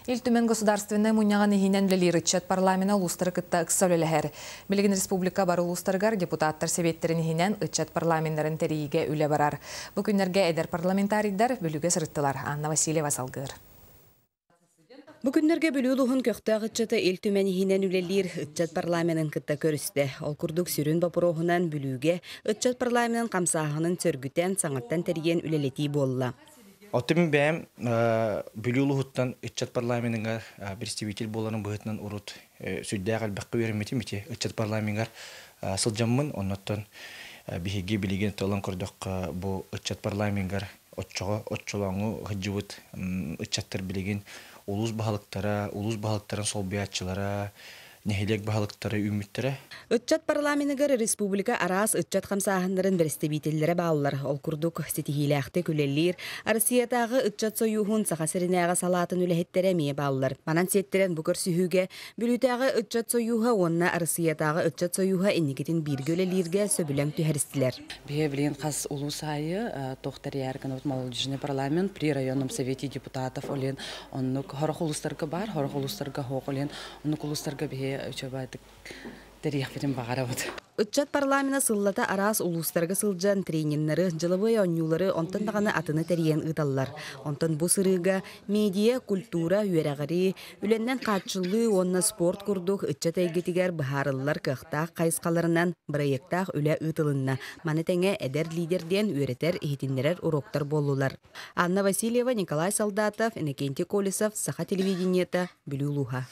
Илтүмен государственный муньяган ихинен лиричат парламена улустары кытта ыксавлелехер. Билигин республика бар улустаргар депутаттар себеттерин ихинен ычат парламентларын териге үле барар. Бу күннерге эдер парламентарийдар бүлүгө сырыттылар. Анна Васильева салгыр. Бүгүннерге бүлүүлүхүн көктөг ыччата эл түмени хинен үлелир ыччат парламентын кытта көрүстө. Ол курдук сүрүн бапурохунан бүлүүге ыччат парламентын камсаахынын сөргүтен саңаттан терген үлелети болла. Отым бәм бүлүүлүхуттан ыччат парламентинга представитель боларын быһытынан урут сүддәгәл бакка бермете мите ыччат парламентгар сылжаммын оннотон биһиге билеген толон көрдөк бу ыччат парламентгар отчолоңу хыжыбыт ыччаттар билеген улус баһалыктарын солбиятчылара нехилек баһалыктары үмүттөрө. Ыччат парламентыгар республика арас ыччат камсаахындарын представителлери баалар. Ол курдук сетихилэхте күлеллир Россиятагы ыччат союхун сахасырынага салатын үлэхеттере мие баалар. Манан сеттерен букөр сүхүгө бүлүтагы ыччат союха онна Россиятагы ыччат союха инникетин биргөлелирге сөбүлөң түһәрстилер. Бие билген кас улус айы тохтар ярган молодежный парламент при районном совете депутатов олен оннук хорох улустарга бар, хорох улустарга хок олен оннук улустарга бие чөбатык терих берем багарабыт. Ыччат парламента сыллата арас улустарга сылжан трениннары, жылыбый онюлары онтон даганы атыны терен ыдаллар. Онтон бу сырыга медиа, культура, үерагыри, үленнен катчылы, онна спорт курдук, ыччат эйгетигер бахарыллар кыхтаак кайыскаларынан проекттаак үле ытылынна. Манетеңе эдер лидерден үеретер ихитиннерер уроктар болулар. Анна Васильева, Николай Солдатов, Иннокентий Колесов, Саха телевидениета, Бүлүүлуха.